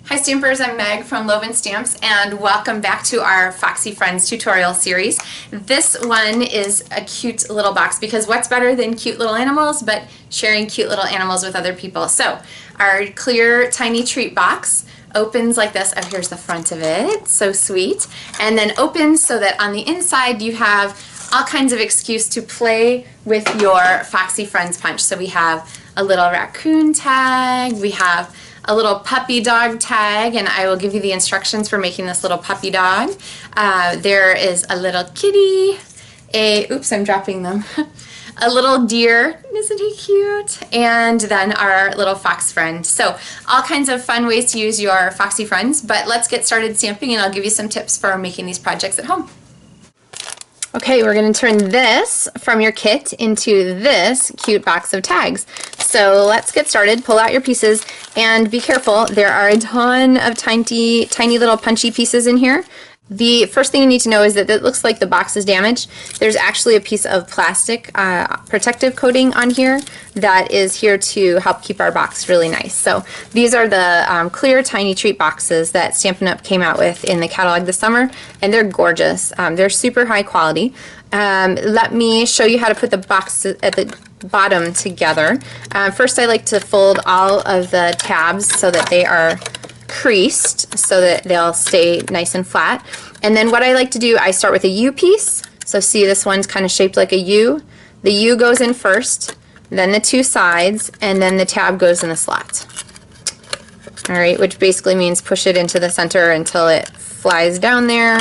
Hi Stampers, I'm Meg from Loven Stamps and welcome back to our Foxy Friends tutorial series. This one is a cute little box because what's better than cute little animals but sharing cute little animals with other people. So our clear tiny treat box opens like this. Oh, here's the front of it, so sweet. And then opens so that on the inside you have all kinds of excuse to play with your Foxy Friends punch. So we have a little raccoon tag, we have a little puppy dog tag, and I will give you the instructions for making this little puppy dog. There is a little kitty, oops, I'm dropping them, a little deer, isn't he cute? And then our little fox friend. So all kinds of fun ways to use your Foxy Friends, but let's get started stamping and I'll give you some tips for making these projects at home. Okay, we're going to turn this from your kit into this cute box of tags. So let's get started. Pull out your pieces and be careful. There are a ton of tiny little punchy pieces in here. The first thing you need to know is that it looks like the box is damaged. There's actually a piece of plastic protective coating on here that is here to help keep our box really nice. So these are the clear tiny treat boxes that Stampin' Up! Came out with in the catalog this summer, and they're gorgeous. They're super high quality. Let me show you how to put the box at the bottom together. First, I like to fold all of the tabs so that they are creased so that they'll stay nice and flat. And then what I like to do, I start with a U piece. So see, this one's kind of shaped like a U. The U goes in first, then the two sides, and then the tab goes in the slot. Alright, which basically means push it into the center until it flies down there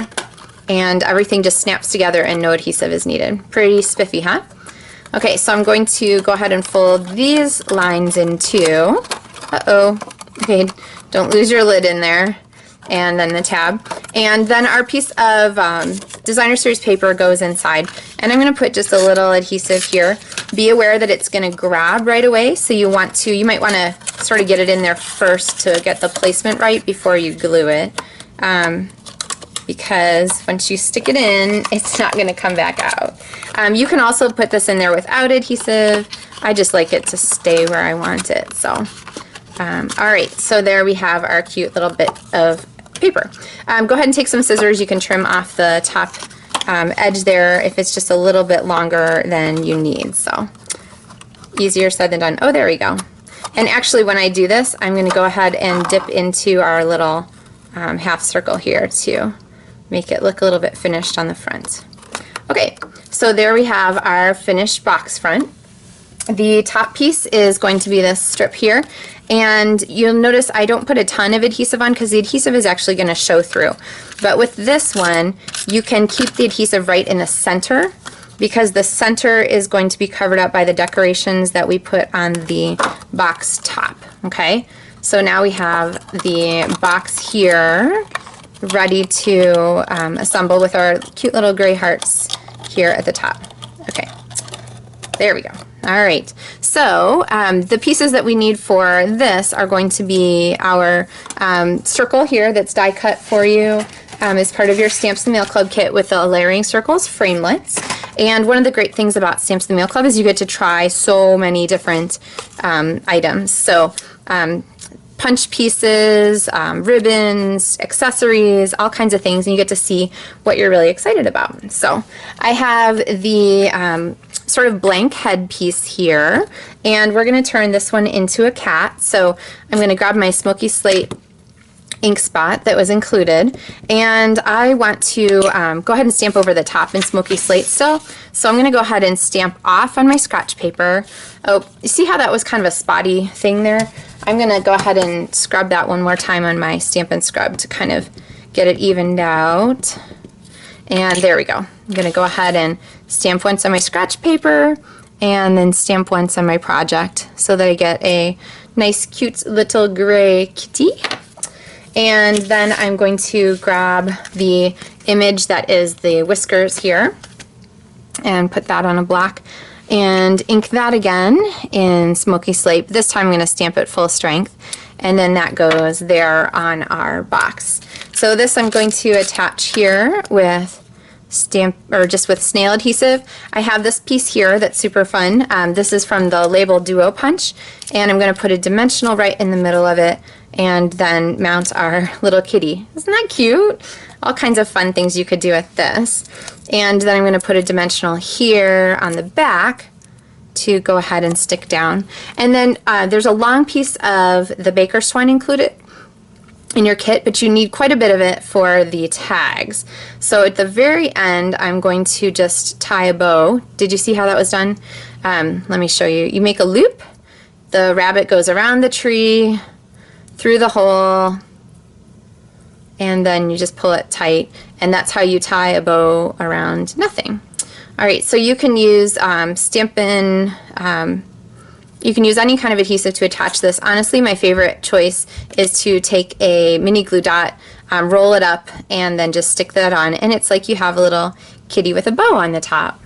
and everything just snaps together and no adhesive is needed. Pretty spiffy, huh? Okay, so I'm going to go ahead and fold these lines in two. Okay, don't lose your lid in there. And then the tab. And then our piece of Designer Series paper goes inside. And I'm going to put just a little adhesive here. Be aware that it's going to grab right away, so you might want to sort of get it in there first to get the placement right before you glue it. Because once you stick it in, it's not going to come back out. You can also put this in there without adhesive. I just like it to stay where I want it. So. Alright, so there we have our cute little bit of paper. Go ahead and take some scissors. You can trim off the top edge there if it's just a little bit longer than you need. So easier said than done. Oh, there we go. And actually when I do this, I'm going to go ahead and dip into our little half circle here to make it look a little bit finished on the front. Okay, so there we have our finished box front. The top piece is going to be this strip here, and you'll notice I don't put a ton of adhesive on because the adhesive is actually going to show through. But with this one, you can keep the adhesive right in the center because the center is going to be covered up by the decorations that we put on the box top. Okay, so now we have the box here ready to assemble with our cute little gray hearts here at the top. Okay, there we go. Alright, so the pieces that we need for this are going to be our circle here that's die cut for you as part of your Stamps in the Mail Club kit with the layering circles, framelits. And one of the great things about Stamps in the Mail Club is you get to try so many different items. So punch pieces, ribbons, accessories, all kinds of things, and you get to see what you're really excited about. So I have the sort of blank head piece here, and we're going to turn this one into a cat. So I'm going to grab my Smoky Slate ink spot that was included, and I want to go ahead and stamp over the top in Smoky Slate still. So I'm going to go ahead and stamp off on my scratch paper. Oh, you see how that was kind of a spotty thing there? I'm going to go ahead and scrub that one more time on my Stampin' Scrub to kind of get it evened out. And there we go. I'm going to go ahead and stamp once on my scratch paper and then stamp once on my project so that I get a nice cute little gray kitty. And then I'm going to grab the image that is the whiskers here and put that on a block and ink that again in Smoky Slate. This time I'm going to stamp it full strength, and then that goes there on our box. So this I'm going to attach here with just with snail adhesive. I have this piece here that's super fun. This is from the Label Duo Punch, and I'm going to put a dimensional right in the middle of it and then mount our little kitty. Isn't that cute? All kinds of fun things you could do with this. And then I'm going to put a dimensional here on the back to go ahead and stick down. And then there's a long piece of the baker's twine included in your kit, but you need quite a bit of it for the tags. So at the very end, I'm going to just tie a bow. Did you see how that was done? Let me show you. You make a loop. The rabbit goes around the tree, through the hole, and then you just pull it tight, and that's how you tie a bow around nothing. All right, so you can use Stampin', you can use any kind of adhesive to attach this. Honestly, my favorite choice is to take a mini glue dot, roll it up, and then just stick that on, and it's like you have a little kitty with a bow on the top.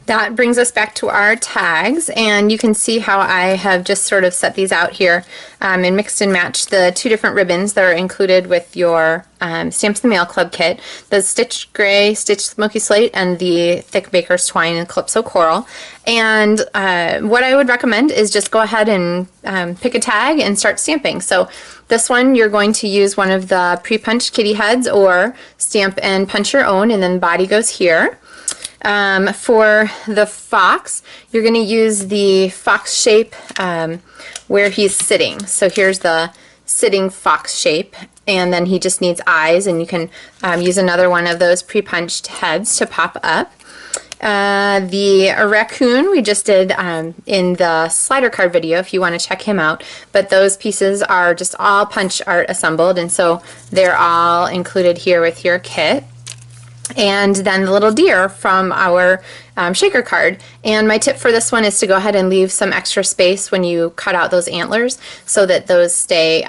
That brings us back to our tags, and you can see how I have just sort of set these out here and mixed and matched the two different ribbons that are included with your Stamps in the Mail Club kit, the Stitch Gray, Stitch Smoky Slate, and the Thick Baker's Twine and Calypso Coral. And what I would recommend is just go ahead and pick a tag and start stamping. So this one, you're going to use one of the pre-punched kitty heads or stamp and punch your own, and then the body goes here. For the fox, you're going to use the fox shape where he's sitting. So here's the sitting fox shape, and then he just needs eyes, and you can use another one of those pre-punched heads to pop up. The raccoon we just did in the slider card video if you want to check him out, but those pieces are just all punch art assembled, and so they're all included here with your kit. And then the little deer from our shaker card. And my tip for this one is to go ahead and leave some extra space when you cut out those antlers so that those stay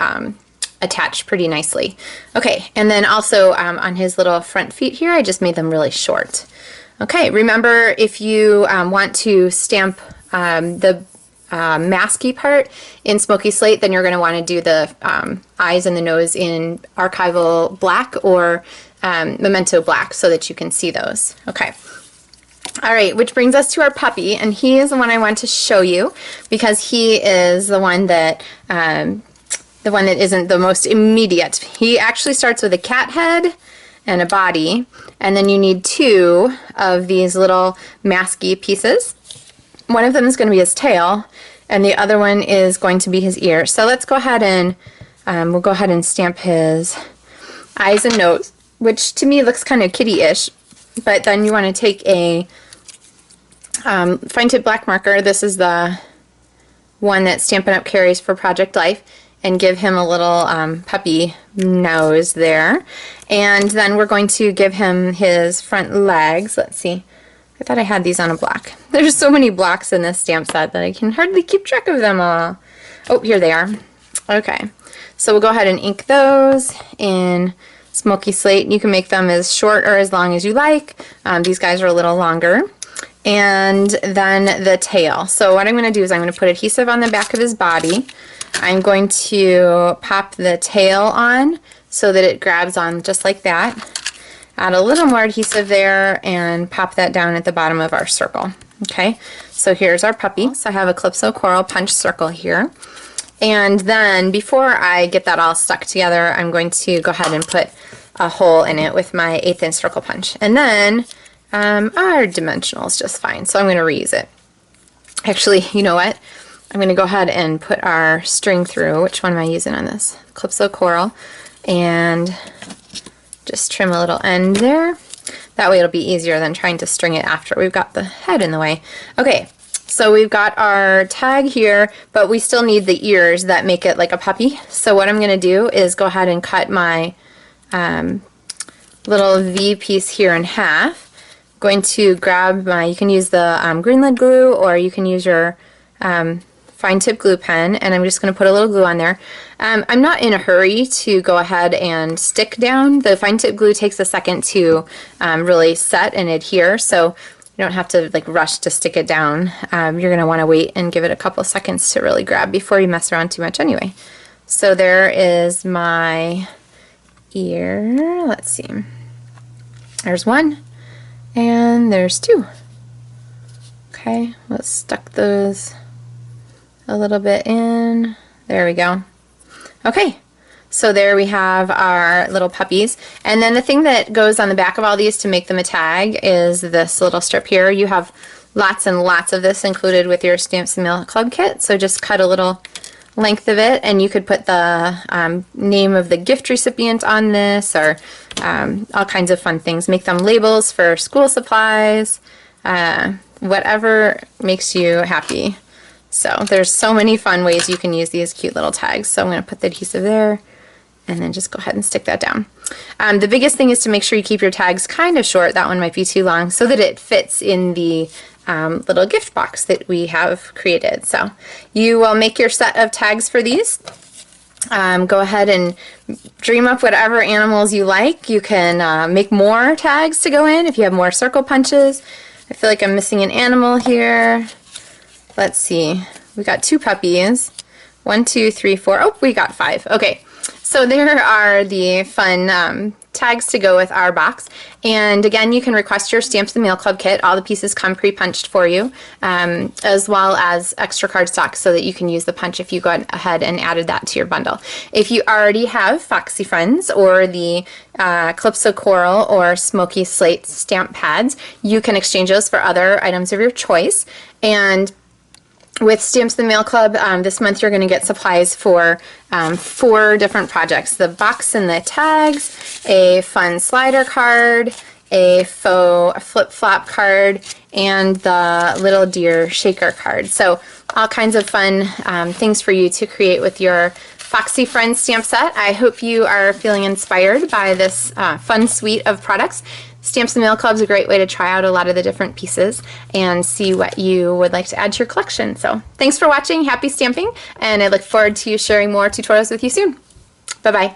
attached pretty nicely. Okay, and then also on his little front feet here, I just made them really short. Okay, remember if you want to stamp the masky part in Smoky Slate, then you're going to want to do the eyes and the nose in archival black or Memento black so that you can see those. Okay. All right, which brings us to our puppy, and he is the one I want to show you because he is the one that isn't the most immediate. He actually starts with a cat head and a body, and then you need two of these little masky pieces. One of them is going to be his tail, and the other one is going to be his ear. So let's go ahead and we'll go ahead and stamp his eyes and nose, which to me looks kind of kitty-ish, but then you want to take a fine tip black marker. This is the one that Stampin' Up carries for Project Life, and give him a little puppy nose there. And then we're going to give him his front legs. Let's see. I thought I had these on a block. There's so many blocks in this stamp set that I can hardly keep track of them all. Oh, here they are. Okay. So we'll go ahead and ink those in Smoky Slate. You can make them as short or as long as you like. These guys are a little longer. And then the tail. So what I'm going to do is I'm going to put adhesive on the back of his body. I'm going to pop the tail on so that it grabs on just like that. Add a little more adhesive there and pop that down at the bottom of our circle. Okay, so here's our puppy. So I have a Calypso Coral punch circle here. And then before I get that all stuck together, I'm going to go ahead and put a hole in it with my 1/8 inch circle punch. And then our dimensional is just fine, so I'm going to reuse it. Actually, you know what? I'm going to go ahead and put our string through. Which one am I using on this? Calypso Coral. And just trim a little end there. That way it'll be easier than trying to string it after we've got the head in the way. Okay, so we've got our tag here, but we still need the ears that make it like a puppy. So what I'm going to do is go ahead and cut my little V piece here in half. Going to grab my, you can use the green lead glue, or you can use your fine tip glue pen, and I'm just going to put a little glue on there. I'm not in a hurry to go ahead and stick down. The fine tip glue takes a second to really set and adhere, so you don't have to like rush to stick it down. You're going to want to wait and give it a couple seconds to really grab before you mess around too much anyway. So there is my ear. Let's see. There's one. And there's two. Okay, let's stuck those a little bit in. There we go. Okay, so there we have our little puppies. And then the thing that goes on the back of all these to make them a tag is this little strip here. You have lots and lots of this included with your Stamps and Mail Club kit, so just cut a little length of it, and you could put the name of the gift recipient on this, or all kinds of fun things. Make them labels for school supplies, whatever makes you happy. So there's so many fun ways you can use these cute little tags. So I'm going to put the adhesive there and then just go ahead and stick that down. The biggest thing is to make sure you keep your tags kind of short. That one might be too long, so that it fits in the little gift box that we have created. So you will make your set of tags for these. Go ahead and dream up whatever animals you like. You can make more tags to go in if you have more circle punches. I feel like I'm missing an animal here. Let's see. We got 2 puppies. 1, 2, 3, 4. Oh, we got 5. Okay. So there are the fun tags to go with our box. And again, you can request your Stamps the Mail Club kit. All the pieces come pre-punched for you, as well as extra cardstock so that you can use the punch if you go ahead and added that to your bundle. If you already have Foxy Friends or the Calypso Coral or Smoky Slate stamp pads, you can exchange those for other items of your choice. And with Stamps the Mail Club, this month you're going to get supplies for 4 different projects. The box and the tags, a fun slider card, a faux flip-flop card, and the little deer shaker card. So all kinds of fun things for you to create with your Foxy Friends stamp set. I hope you are feeling inspired by this fun suite of products. Stamps the Mail Club is a great way to try out a lot of the different pieces and see what you would like to add to your collection. So thanks for watching, happy stamping, and I look forward to sharing more tutorials with you soon. Bye-bye.